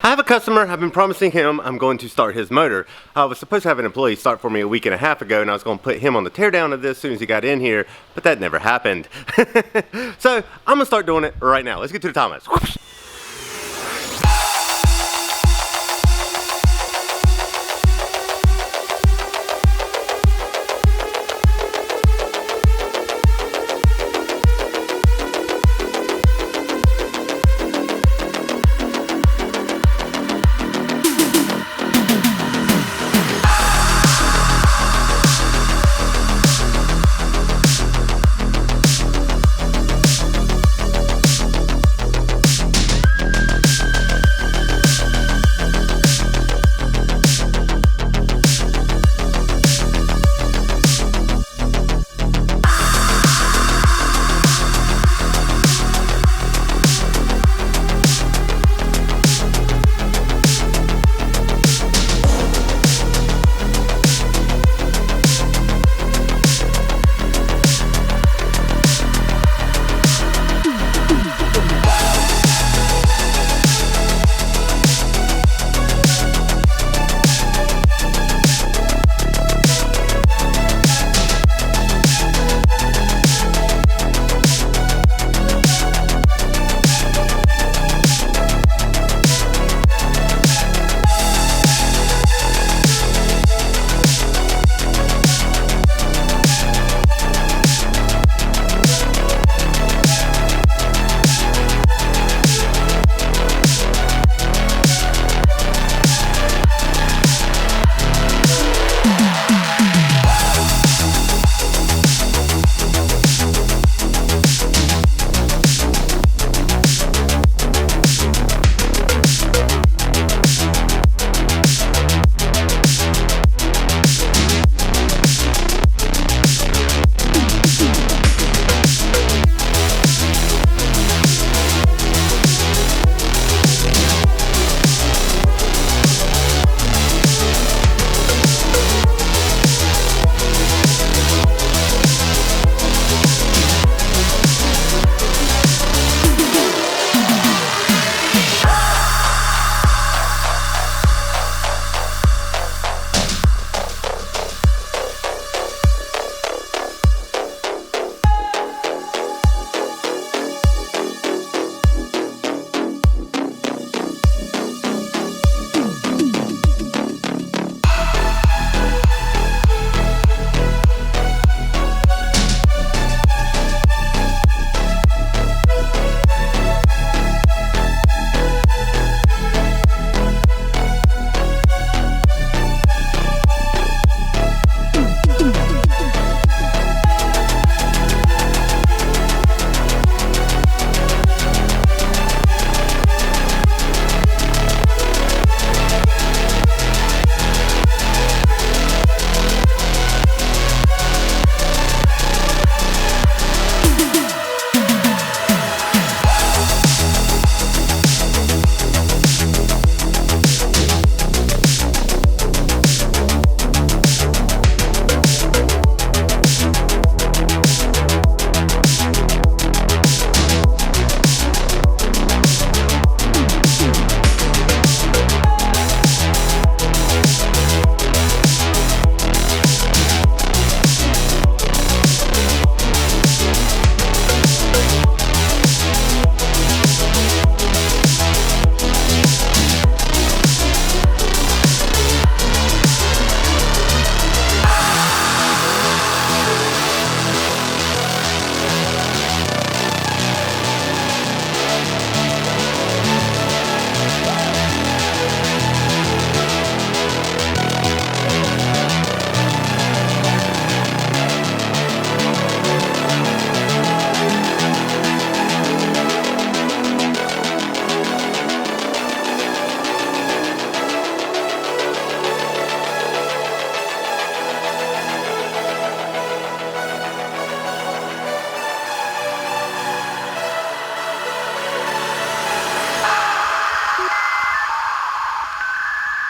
I have a customer. I've been promising him I'm going to start his motor. I was supposed to have an employee start for me a week and a half ago, and I was going to put him on the teardown of this as soon as he got in here, but that never happened. So I'm going to start doing it right now. Let's get to the time lapse. Whoosh.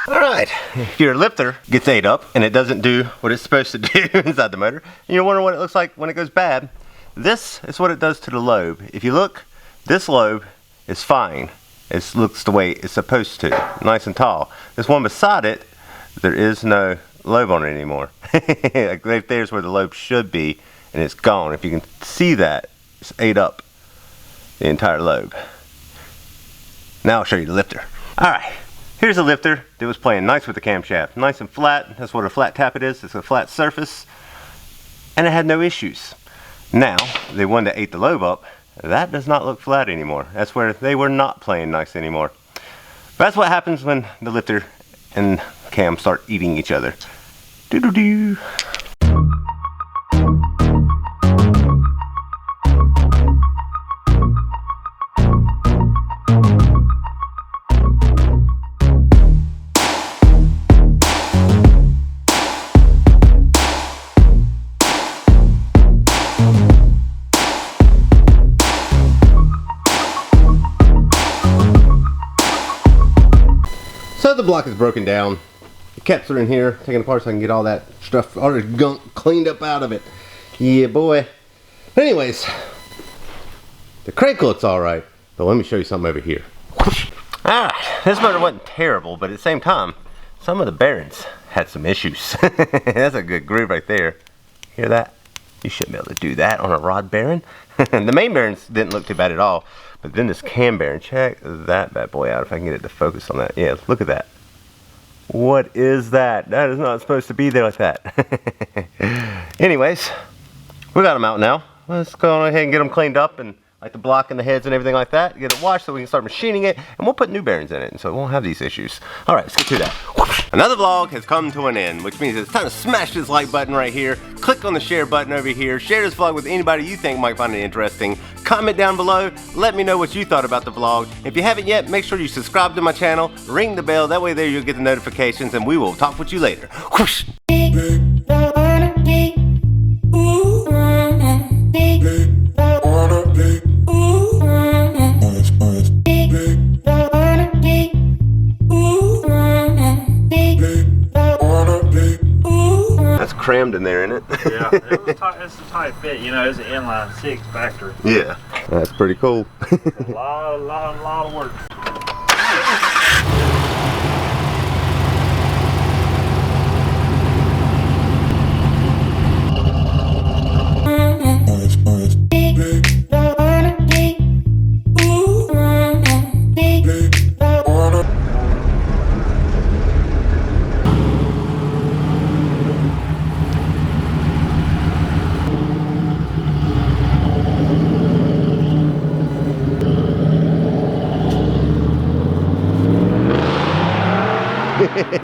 Alright, if your lifter gets ate up and it doesn't do what it's supposed to do inside the motor, and you're wondering what it looks like when it goes bad, this is what it does to the lobe. If you look, this lobe is fine. It looks the way it's supposed to, nice and tall. This one beside it, there is no lobe on it anymore. Like right there's where the lobe should be, and it's gone. If you can see that, it's ate up the entire lobe. Now I'll show you the lifter. Alright, here's a lifter that was playing nice with the camshaft. Nice and flat. That's what a flat tappet is. It's a flat surface. And it had no issues. Now, the one that ate the lobe up, that does not look flat anymore. That's where they were not playing nice anymore. That's what happens when the lifter and cam start eating each other. Doo-doo-doo. So the block is broken down. The caps are in here, taking apart so I can get all that stuff, all the gunk cleaned up out of it. Yeah, boy. But anyways, the crank looks alright, but let me show you something over here. Alright, this motor wasn't terrible, but at the same time, some of the bearings had some issues. That's a good groove right there. Hear that? You shouldn't be able to do that on a rod bearing. The main bearings didn't look too bad at all. But then this cam bearing, check that bad boy out if I can get it to focus on that. Yeah, look at that. What is that? That is not supposed to be there like that. Anyways, we got them out now. Let's go ahead and get them cleaned up, and like the block and the heads and everything like that. Get it washed so we can start machining it, and we'll put new bearings in it so it won't have these issues. Alright, let's get to that. Another vlog has come to an end, which means it's time to smash this like button right here. Click on the share button over here. Share this vlog with anybody you think might find it interesting. Comment down below. Let me know what you thought about the vlog. If you haven't yet, make sure you subscribe to my channel. Ring the bell. That way there you'll get the notifications, and we will talk with you later. Whoosh. Crammed in there, isn't it? Yeah, it's a tight fit, you know. It's an inline 6 factory. Yeah, that's pretty cool. A lot of work.